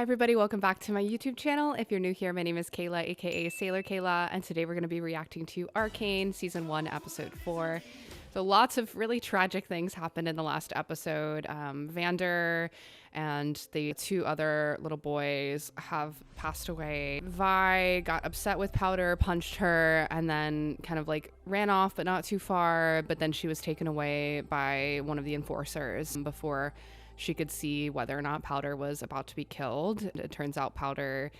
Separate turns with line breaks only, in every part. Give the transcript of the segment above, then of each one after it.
everybody, welcome back to my YouTube channel. If you're new here, my name is Kayla, aka Sailor Kayla, and today we're going to be reacting to Arcane Season 1, Episode 4. So lots of really tragic things happened in the last episode. Vander and the two other little boys have passed away. Vi got upset with Powder, punched her, and then kind of like ran off, but not too far. But then she was taken away by one of the enforcers before she could see whether or not Powder was about to be killed. It turns out Powder,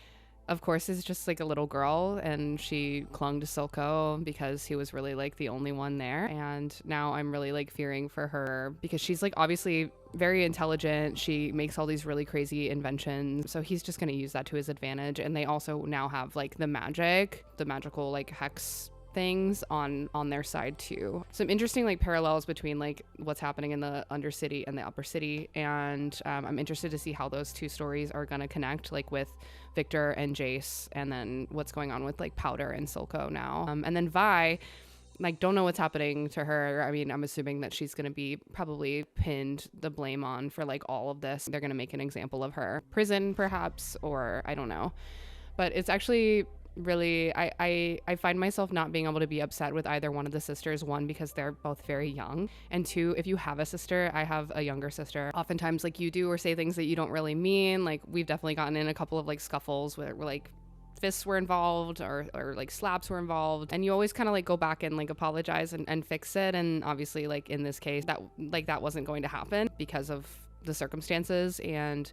of course, is just like a little girl, and she clung to Silco because he was really like the only one there. And now I'm really like fearing for her because she's like obviously very intelligent. She makes all these really crazy inventions. So he's just going to use that to his advantage. And they also now have like the magical like hex things on their side too. Some interesting like parallels between like what's happening in the Undercity and the Upper City, and I'm interested to see how those two stories are gonna connect, like with Victor and Jace, and then what's going on with like Powder and Silco now. And then Vi, like, don't know what's happening to her. I mean, I'm assuming that she's gonna be probably pinned the blame on for like all of this. They're gonna make an example of her. Prison perhaps, or I don't know. But it's actually really, I find myself not being able to be upset with either one of the sisters. One, because they're both very young, and two, if you have a sister, I have a younger sister, oftentimes like you do or say things that you don't really mean. Like we've definitely gotten in a couple of like scuffles where we're like fists were involved or like slaps were involved, and you always kind of like go back and like apologize and fix it. And obviously like in this case that wasn't going to happen because of the circumstances, and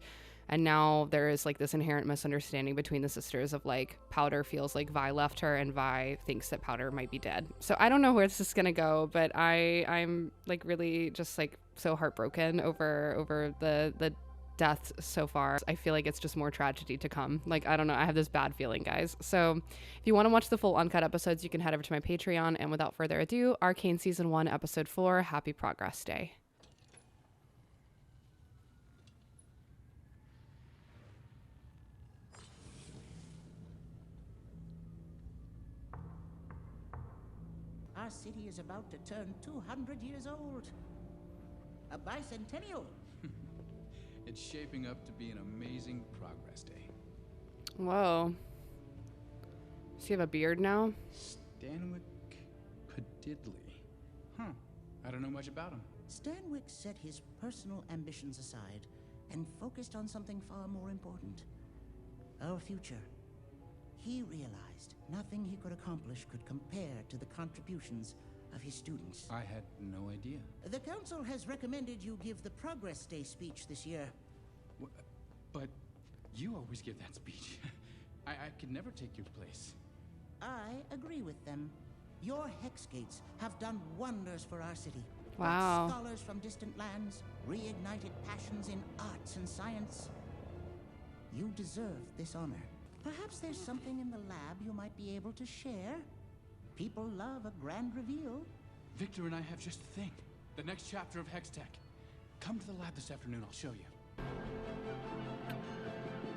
now there is like this inherent misunderstanding between the sisters of like Powder feels like Vi left her and Vi thinks that Powder might be dead. So I don't know where this is gonna go, but I'm like really just like so heartbroken over the deaths so far. I feel like it's just more tragedy to come. Like, I don't know, I have this bad feeling, guys. So if you want to watch the full uncut episodes, you can head over to my Patreon. And without further ado, Arcane Season 1, Episode 4, Happy Progress Day.
Our city is about to turn 200 years old. A bicentennial.
It's shaping up to be an amazing progress day.
Whoa. Does he have a beard now?
Stanwyck Padidley. Huh. I don't know much about him.
Stanwyck set his personal ambitions aside and focused on something far more important. Our future. He realized nothing he could accomplish could compare to the contributions of his students.
I had no idea.
The council has recommended you give the Progress Day speech this year.
But you always give that speech. I could never take your place.
I agree with them. Your hex gates have done wonders for our city.
Wow.
Brought scholars from distant lands, reignited passions in arts and science. You deserve this honor. Perhaps there's something in the lab you might be able to share. People love a grand reveal.
Victor and I have just the thing. The next chapter of Hex Tech. Come to the lab this afternoon, I'll show you.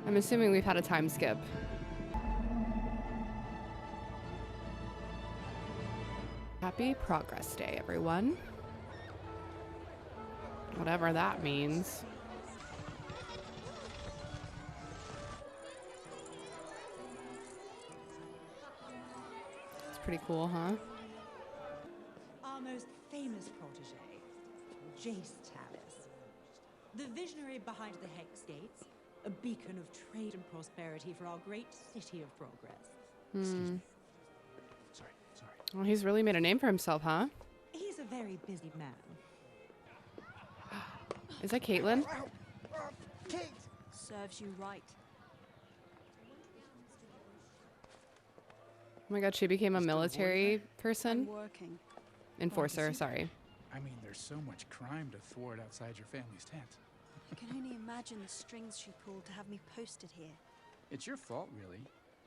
I'm assuming we've had a time skip. Happy Progress Day, everyone. Whatever that means. Pretty cool, huh?
Our most famous protege, Jace Tallis. The visionary behind the Hex Gates, a beacon of trade and prosperity for our great city of progress.
Excuse me. Sorry.
Well, he's really made a name for himself, huh?
He's a very busy man.
Is that Caitlin?
Kate! Serves you right.
Oh my god, she became a military person?
Working.
Enforcer, sorry.
I mean, there's so much crime to thwart outside your family's tent.
I can only imagine the strings she pulled to have me posted here.
It's your fault, really,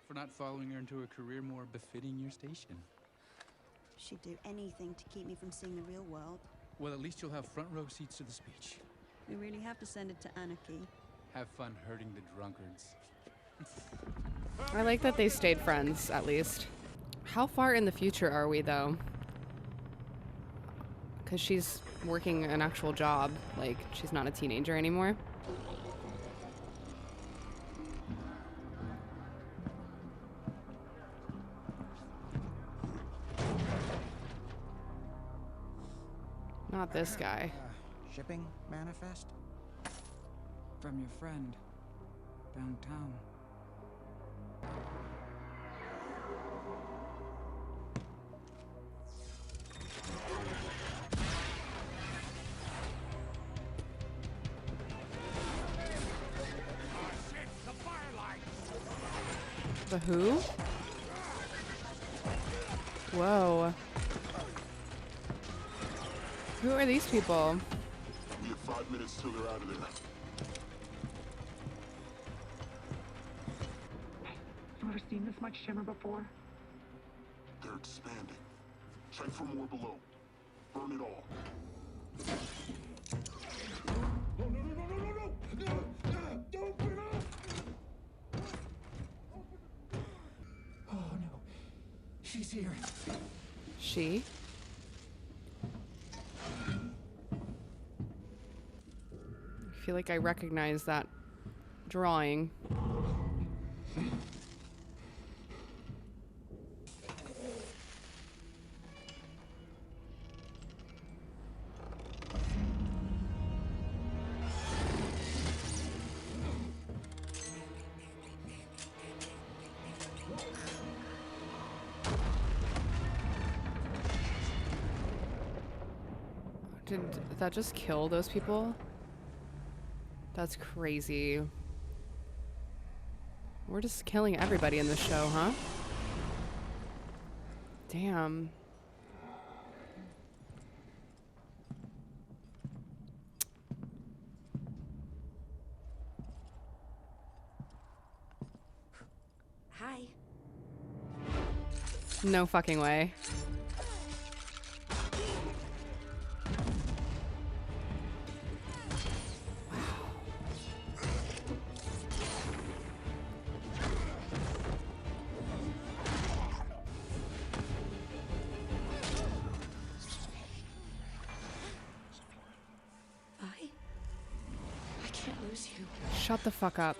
for not following her into a career more befitting your station.
She'd do anything to keep me from seeing the real world.
Well, at least you'll have front row seats to the speech.
We really have to send it to anarchy.
Have fun hurting the drunkards.
I like that they stayed friends, at least. How far in the future are we, though? Because she's working an actual job. Like, she's not a teenager anymore. Not this guy.
Shipping manifest?
From your friend. Downtown.
The who? Whoa. Who are these people?
We have 5 minutes till they're out of there.
You ever seen this much shimmer before?
They're expanding. Check for more below. Burn it all. Oh, no! Don't burn up!
Oh no. She's here.
She? I feel like I recognize that drawing. Did that just kill those people? That's crazy. We're just killing everybody in this show, huh? Damn.
Hi.
No fucking way.
I can't lose you.
Shut the fuck up.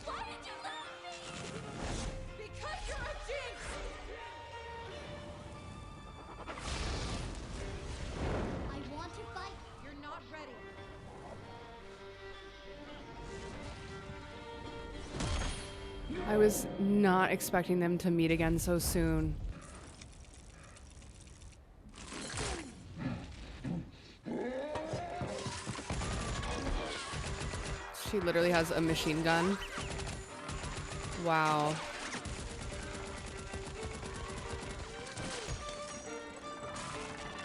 Why did you leave me? Because you're a Jinx! I want to fight. You're not ready.
I was not expecting them to meet again so soon. She literally has a machine gun. Wow.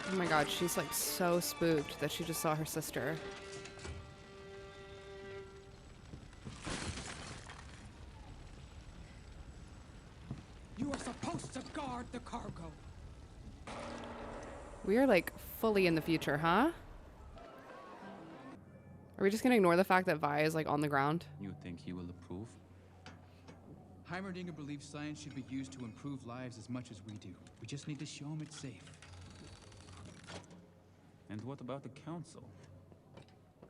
Oh my god, she's like so spooked that she just saw her sister.
You are supposed to guard the cargo.
We are like fully in the future, huh? Are we just gonna ignore the fact that Vi is like on the ground?
You think he will approve? Heimerdinger believes science should be used to improve lives as much as we do. We just need to show him it's safe.
And what about the council?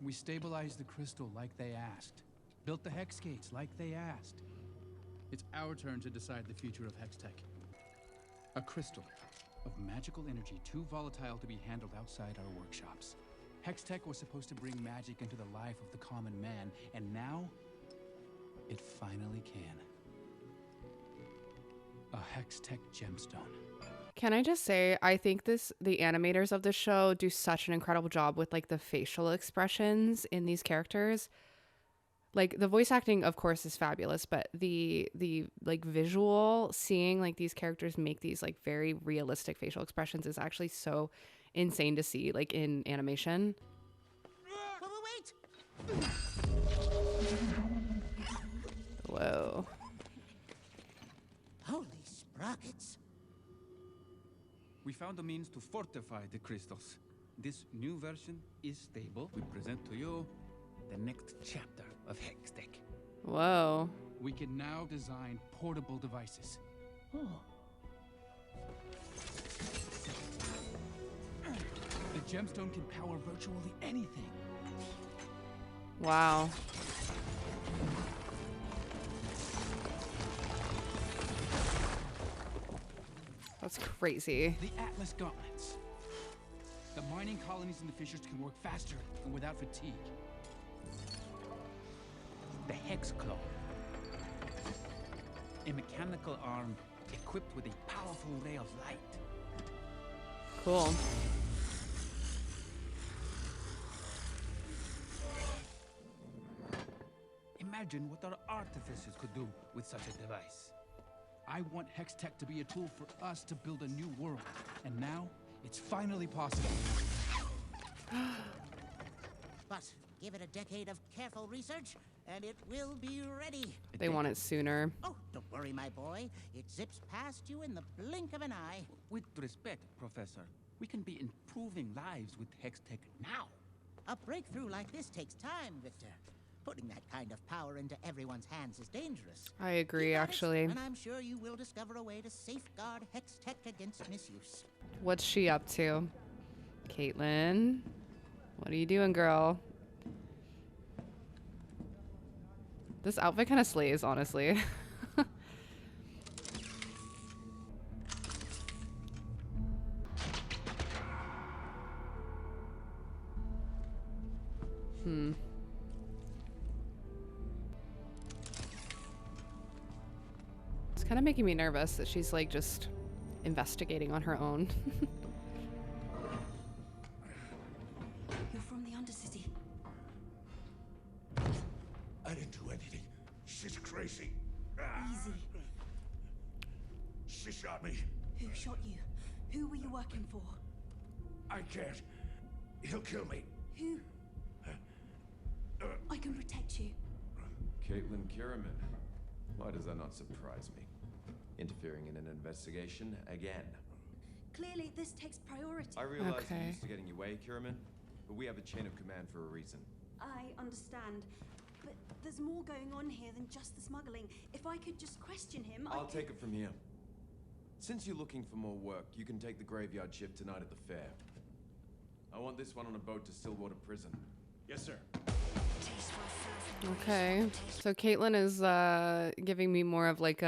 We stabilized the crystal like they asked. Built the hex gates like they asked. It's our turn to decide the future of Hextech. A crystal of magical energy too volatile to be handled outside our workshops. Hextech was supposed to bring magic into the life of the common man, and now it finally can. A Hextech gemstone.
Can I just say, I think the animators of the show do such an incredible job with like the facial expressions in these characters. Like the voice acting, of course, is fabulous, but the like visual, seeing like these characters make these like very realistic facial expressions is actually so insane to see, like in animation.
Wait!
Whoa.
Holy sprockets.
We found a means to fortify the crystals. This new version is stable. We present to you the next chapter of Hextech.
Whoa.
We can now design portable devices.
Oh.
The gemstone can power virtually anything.
Wow. That's crazy.
The Atlas Gauntlets. The mining colonies in the fissures can work faster and without fatigue. The Hex Claw. A mechanical arm equipped with a powerful ray of light.
Cool.
Imagine what our artificers could do with such a device. I want Hex Tech to be a tool for us to build a new world. And now, it's finally possible.
But give it a decade of careful research, and it will be ready.
They want it sooner.
Oh, don't worry, my boy. It zips past you in the blink of an eye.
With respect, Professor, we can be improving lives with Hex Tech now.
A breakthrough like this takes time, Victor. Putting that kind of power into everyone's hands is dangerous.
I agree,
You got it,
actually.
and I'm sure you will discover a way to safeguard Hex Tech against misuse.
What's she up to? Caitlin? What are you doing, girl? This outfit kind of slays, honestly. It's kind of making me nervous that she's like just investigating on her own.
You're from the Undercity.
I didn't do anything. She's crazy.
Easy.
She shot me.
Who shot you? Who were you working for?
I can't. He'll kill me.
Who? I can protect you.
Caitlin Kiraman. Why does that not surprise me? Interfering in an investigation again.
Clearly, this takes priority.
I realize
Okay.
you're used to getting your way, Kiraman, but we have a chain of command for a reason.
I understand, but there's more going on here than just the smuggling. If I could just question him,
I'll take it from here. Since you're looking for more work, you can take the graveyard shift tonight at the fair. I want this one on a boat to Stillwater Prison. Yes, sir.
Okay, so Caitlin is giving me more of like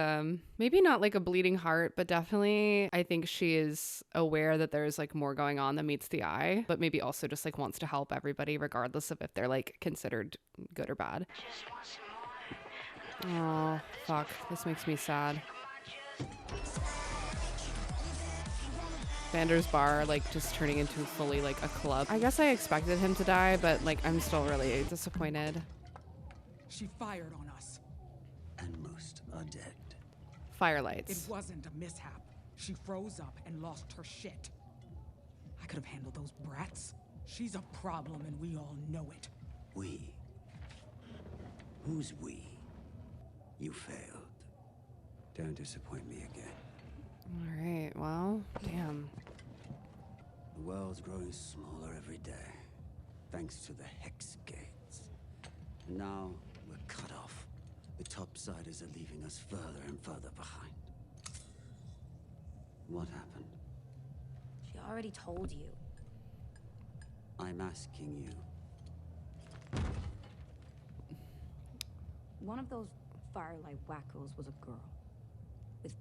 maybe not like a bleeding heart, but definitely I think she is aware that there's like more going on than meets the eye, but maybe also just like wants to help everybody regardless of if they're like considered good or bad. Oh, fuck. This makes me sad. Vander's bar like just turning into fully like a club. I guess I expected him to die, but like I'm still really disappointed.
She fired on us.
And most are dead.
Firelights.
It wasn't a mishap. She froze up and lost her shit. I could have handled those brats. She's a problem and we all know it.
We? Who's we? You failed. Don't disappoint me again.
All right, well, damn.
The world's growing smaller every day, thanks to the Hex Gates. And now we're cut off. The topsiders are leaving us further and further behind. What happened?
She already told you.
I'm asking you.
One of those firelight wackos was a girl. With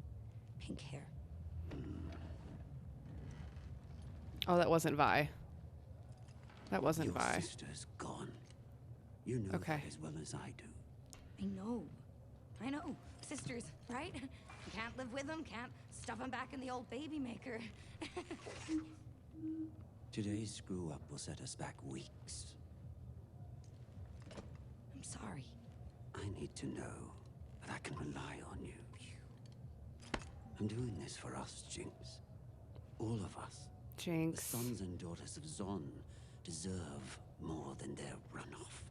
pink hair.
Oh, that wasn't Vi. That wasn't
Your
Vi.
sister's gone. You know that as well as I do.
I know. I know. Sisters, right? Can't live with them, can't stuff them back in the old baby maker.
Today's screw-up will set us back weeks.
I'm sorry.
I need to know that I can rely on you. I'm doing this for us, Jinx. All of us.
Jinx.
The sons and daughters of Zon deserve more than their runoff.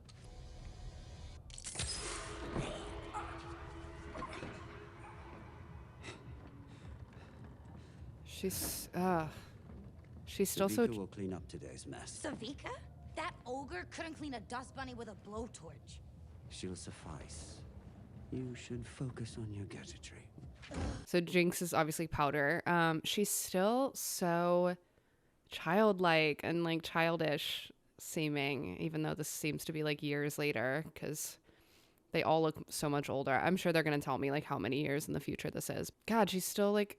She's still so.
Savika will clean up today's mess.
Savika? That ogre couldn't clean a dust bunny with a blowtorch.
She'll suffice. You should focus on your gadgetry.
So Jinx is obviously Powder. She's still so childlike and like childish seeming, even though this seems to be like years later, because they all look so much older. I'm sure they're gonna tell me like how many years in the future this is. God, she's still like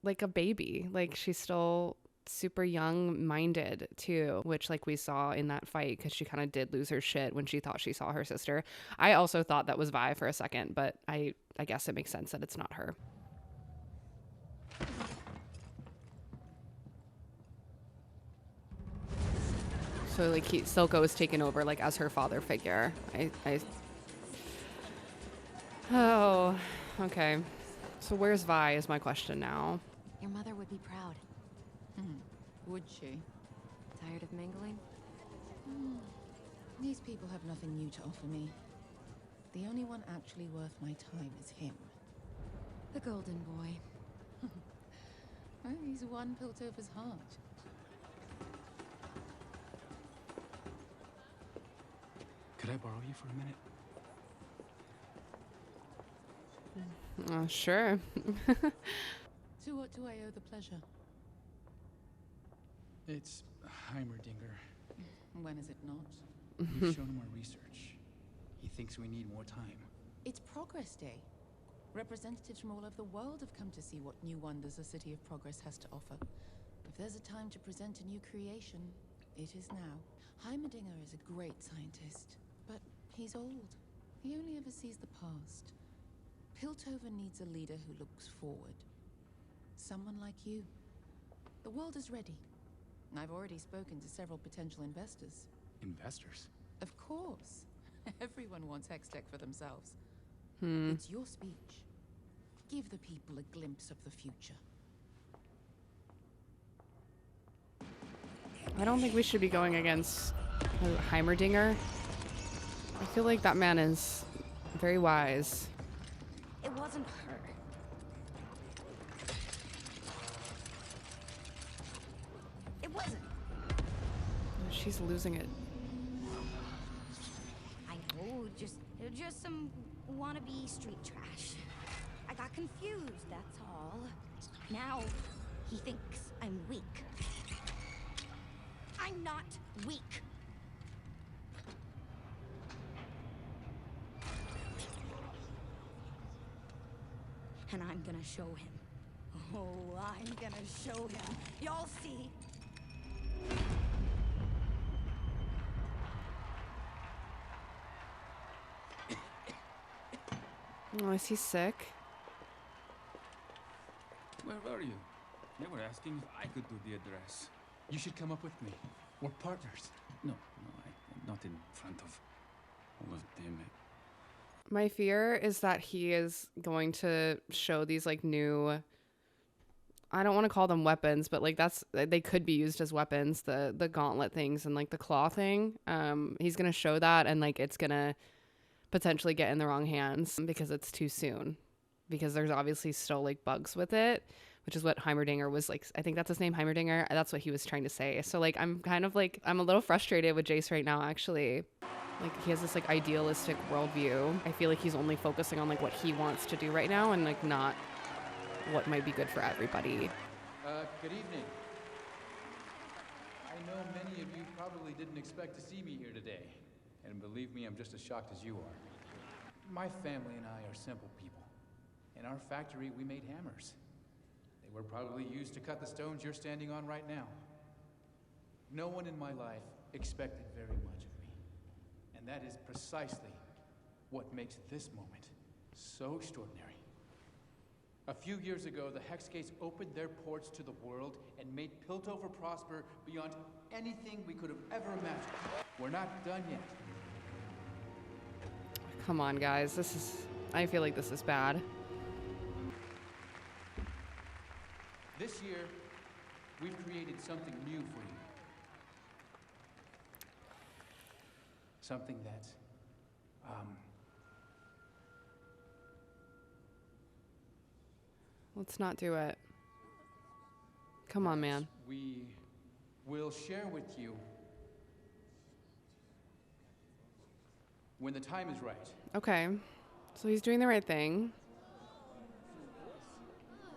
like a baby. Like she's still super young minded too, which like we saw in that fight, because she kind of did lose her shit when she thought she saw her sister. I also thought that was Vi for a second, but I guess it makes sense that it's not her. So like Silco is taken over like as her father figure. Oh, okay. So where's Vi is my question now.
Your mother would be proud.
Would she?
Tired of mingling?
These people have nothing new to offer me. The only one actually worth my time is him.
The golden boy.
Oh, he's one Piltover's heart.
Could I borrow you for a minute?
Sure.
To what do I owe the pleasure?
It's Heimerdinger.
When is it not?
We've shown him our research. He thinks we need more time.
It's Progress Day. Representatives from all over the world have come to see what new wonders the City of Progress has to offer. If there's a time to present a new creation, it is now. Heimerdinger is a great scientist, but he's old. He only ever sees the past. Piltover needs a leader who looks forward. Someone like you. The world is ready. I've already spoken to several potential investors.
Investors?
Of course. Everyone wants Hextech for themselves. It's your speech. Give the people a glimpse of the future.
I don't think we should be going against Heimerdinger. I feel like that man is very wise.
It wasn't her. It wasn't.
She's losing it.
I know, just some wannabe street trash. I got confused, that's all. Now, he thinks I'm weak. I'm not weak. And I'm gonna show him. Oh, I'm gonna show him. Y'all see.
Oh, is he sick?
Where were you? They were asking if I could do the address.
You should come up with me. We're partners.
No, not in front of all of them.
My fear is that he is going to show these like new, I don't want to call them weapons, but like they could be used as weapons, the gauntlet things and like the claw thing. He's going to show that, and like it's going to potentially get in the wrong hands because it's too soon, because there's obviously still like bugs with it, which is what Heimerdinger was like. I think that's his name, Heimerdinger. That's what he was trying to say. So like I'm a little frustrated with Jace right now, actually. Like he has this like idealistic worldview. I feel like he's only focusing on like what he wants to do right now, and like not what might be good for everybody.
Good evening. I know many of you probably didn't expect to see me here today. And believe me, I'm just as shocked as you are. My family and I are simple people. In our factory, we made hammers. They were probably used to cut the stones you're standing on right now. No one in my life expected very much of me. And that is precisely what makes this moment so extraordinary. A few years ago, the Hex Gates opened their ports to the world and made Piltover prosper beyond anything we could have ever imagined. We're not done yet.
Come on, guys. I feel like this is bad.
This year, we've created something new for you. Something that's,
Let's not do it. Come on, man.
We will share with you when the time is right.
Okay. So he's doing the right thing.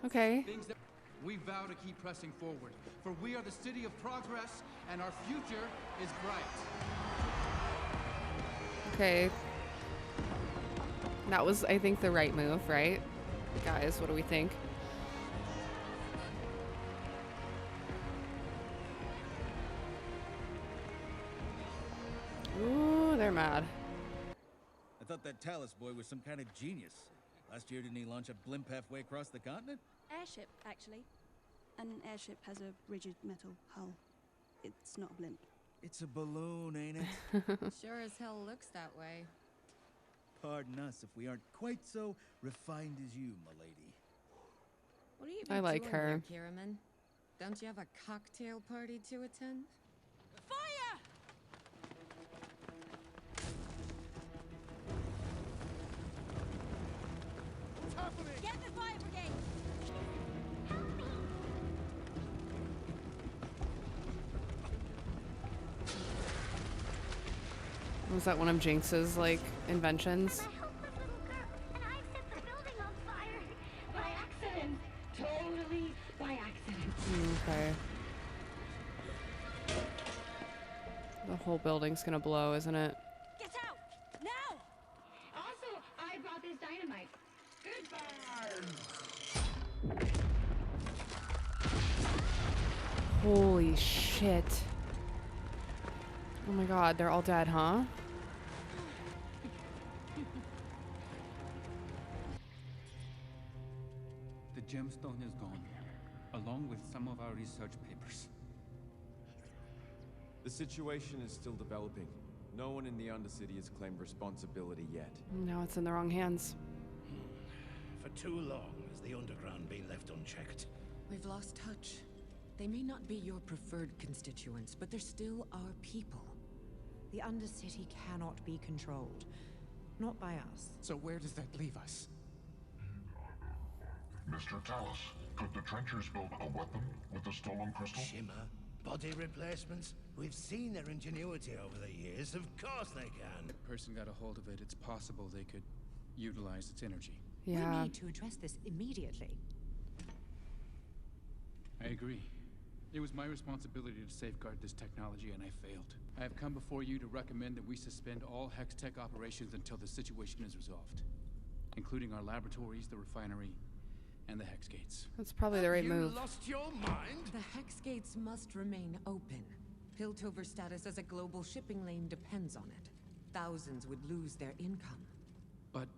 Okay.
Things that we vow to keep pressing forward, for we are the City of Progress, and our future is bright.
Okay. That was, I think, the right move, right? Guys, what do we think? they're mad.
I thought that Talus boy was some kind of genius. Last year, didn't he launch a blimp halfway across the continent?
Airship, actually. An airship has a rigid metal hull. It's not a blimp.
It's a balloon, ain't it?
Sure as hell looks that way.
Pardon us if we aren't quite so refined as you, milady.
What are you
I like
doing
her.
here, Kiraman? Don't you have a cocktail party to attend?
Fire!
Top of it!
Get the fire brigade!
Was that one of Jinx's, like, inventions?
Totally by accident.
Okay. The whole building's gonna blow, isn't it?
Get out! Now!
Also, I brought this dynamite. Goodbye.
Holy shit. Oh my god, they're all dead, huh?
The gemstone is gone, along with some of our research papers.
The situation is still developing. No one in the Undercity has claimed responsibility yet.
Now it's in the wrong hands.
For too long has the underground been left unchecked.
We've lost touch. They may not be your preferred constituents, but they're still our people.
The Undercity cannot be controlled. Not by us.
So where does that leave us?
Mr. Talus, could the Trenchers build a weapon with the stolen crystal?
Shimmer? Body replacements? We've seen their ingenuity over the years. Of course they can.
If a person got a hold of it, it's possible they could utilize its energy.
Yeah.
We need to address this immediately.
I agree. It was my responsibility to safeguard this technology, and I failed. I have come before you to recommend that we suspend all Hextech operations until the situation is resolved, including our laboratories, the refinery, and the Hex Gates.
That's probably the right move.
You lost your mind?
The Hex Gates must remain open. Piltover's status as a global shipping lane depends on it. Thousands would lose their income.
But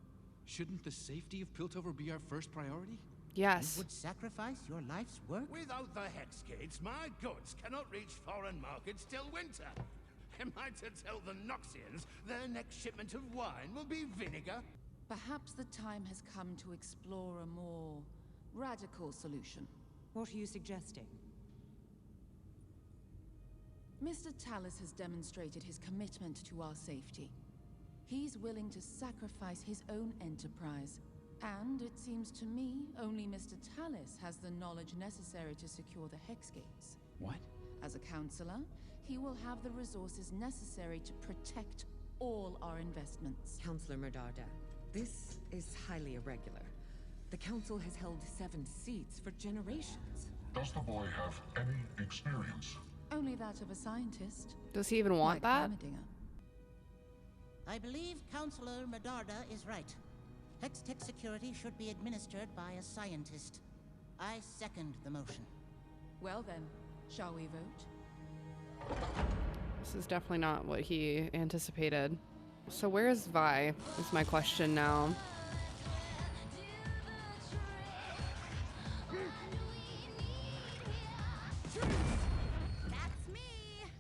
shouldn't the safety of Piltover be our first priority?
Yes.
You would sacrifice your life's work?
Without the Hex Gates, my goods cannot reach foreign markets till winter. Am I to tell the Noxians their next shipment of wine will be vinegar?
Perhaps the time has come to explore a more radical solution.
What are you suggesting?
Mr. Talus has demonstrated his commitment to our safety. He's willing to sacrifice his own enterprise. And it seems to me, only Mr. Talus has the knowledge necessary to secure the Hex Gates.
What?
As a counselor, he will have the resources necessary to protect all our investments.
Counselor Merdarda, this is highly irregular. The Council has held 7 seats for generations.
Does the boy have any experience?
Only that of a scientist.
Does he even want
like
that?
Heimerdinger.
I believe Counselor Medarda is right. Hextech security should be administered by a scientist. I second the motion.
Well then, shall we vote?
This is definitely not what he anticipated. So where is Vi, is my question now.
That's me!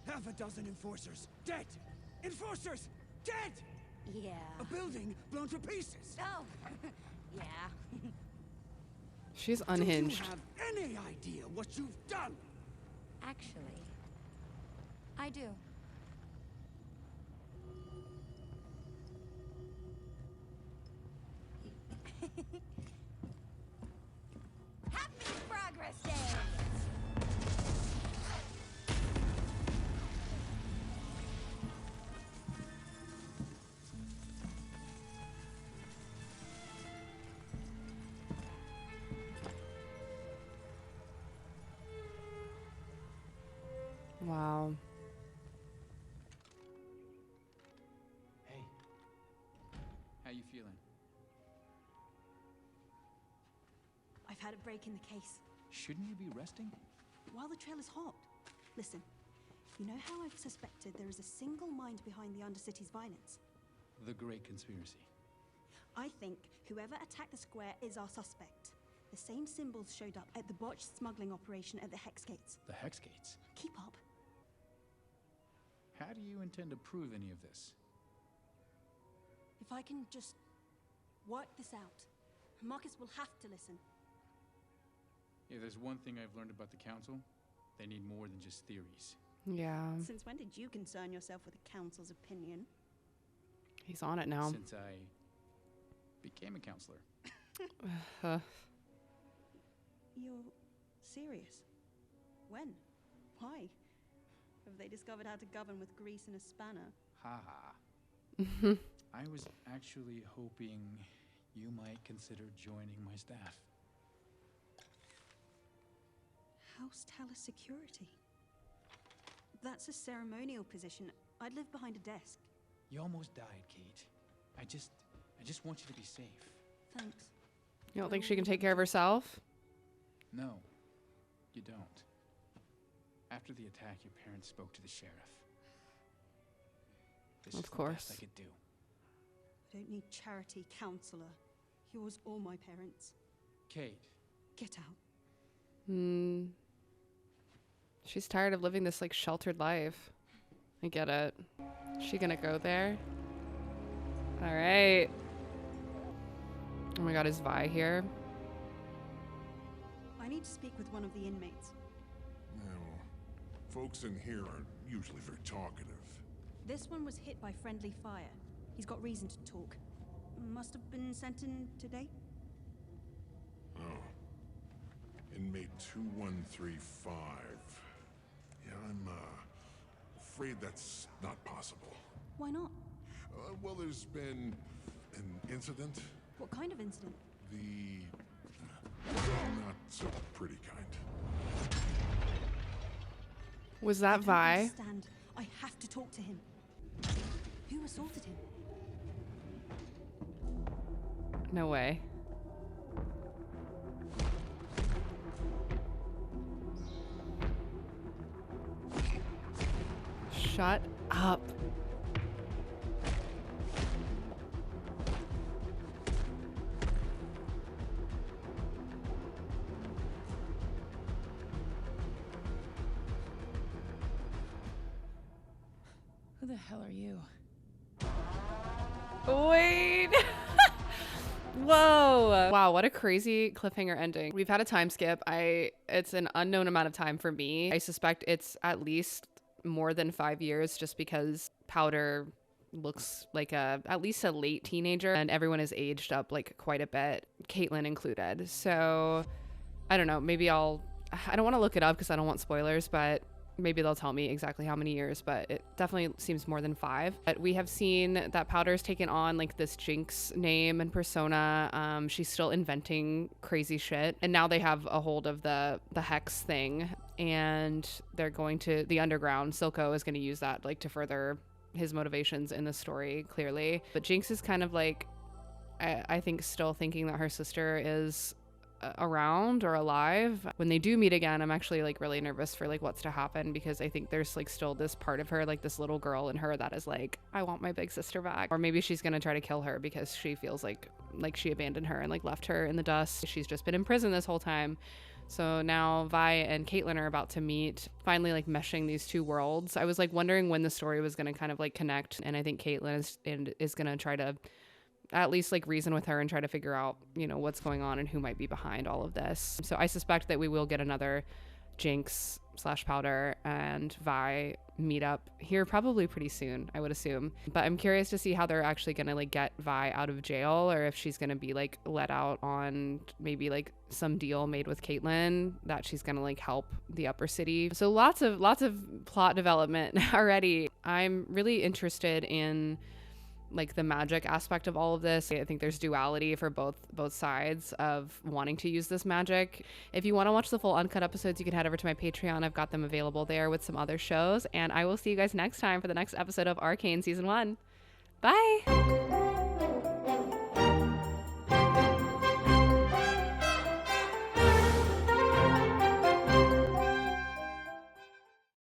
Half a dozen enforcers dead! Enforcers dead!
Yeah.
A building blown to pieces!
Oh! Yeah.
She's unhinged.
Do you have any idea what you've done?
Actually, I do.
Happy Progress Day!
Wow.
Hey. How you feeling?
I've had a break in the case.
Shouldn't you be resting?
While the trail is hot. Listen, You know how I've suspected there is a single mind behind the Undercity's violence?
The Great Conspiracy.
I think whoever attacked the square is our suspect. The same symbols showed up at the botched smuggling operation at the Hex Gates.
The Hex Gates?
Keep up.
How do you intend to prove any of this?
If I can just work this out, Marcus will have to listen.
If there's one thing I've learned about the Council, they need more than just theories.
Yeah.
Since when did you concern yourself with the Council's opinion?
He's on it now.
Since I became a counselor.
You're serious? When? Why? Have they discovered how to govern with grease and a spanner?
Ha ha. I was actually hoping you might consider joining my staff.
House Talus Security. That's a ceremonial position. I'd live behind a desk.
You almost died, Kate. I just want you to be safe.
Thanks.
You don't think she can take care of herself?
No, you don't. After the attack, your parents spoke to the sheriff. This
Of
is
course.
the best I could do.
I don't need charity, counselor. Yours or my parents.
Kate.
Get out.
She's tired of living this like sheltered life. I get it. Is she gonna go there? All right. Oh my God, is Vi here?
I need to speak with one of the inmates.
Well, folks in here aren't usually very talkative.
This one was hit by friendly fire. He's got reason to talk. Must have been sent in today.
Oh. Inmate 2135. Yeah, I'm, afraid that's not possible.
Why not?
Well, there's been an incident.
What kind of incident?
The not so pretty kind.
Was that Vi?
I understand. I have to talk to him. Who assaulted him?
No way. Shut up.
Who the hell are you?
Wait. Whoa. Wow, what a crazy cliffhanger ending. We've had a time skip. It's an unknown amount of time for me. I suspect it's at least more than 5 years just because Powder looks like at least a late teenager and everyone is aged up like quite a bit, Caitlin included. So I don't know, maybe I don't want to look it up because I don't want spoilers, but maybe they'll tell me exactly how many years, but it definitely seems more than 5. But we have seen that Powder's taken on like this Jinx name and persona. She's still inventing crazy shit. And now they have a hold of the Hex thing and they're going to the underground. Silco is going to use that like to further his motivations in the story, clearly. But Jinx is kind of like, I think still thinking that her sister is around or alive. When they do meet again, I'm actually like really nervous for like what's to happen because I think there's like still this part of her, like this little girl in her that is like, I want my big sister back. Or maybe she's gonna try to kill her because she feels like she abandoned her and like left her in the dust. She's just been in prison this whole time. So now Vi and Caitlin are about to meet, finally like meshing these two worlds. I was like wondering when the story was gonna kind of like connect, and I think Caitlin is gonna try to at least like reason with her and try to figure out, you know, what's going on and who might be behind all of this. So I suspect that we will get another Jinx / Powder and Vi meet up here probably pretty soon, I would assume. But I'm curious to see how they're actually gonna like get Vi out of jail, or if she's gonna be like let out on maybe like some deal made with Caitlin that she's gonna like help the upper city. So lots of plot development already. I'm really interested in like the magic aspect of all of this. I think there's duality for both sides of wanting to use this magic. If you want to watch the full uncut episodes, you can head over to my Patreon. I've got them available there with some other shows, and I will see you guys next time for the next episode of Arcane Season 1. Bye!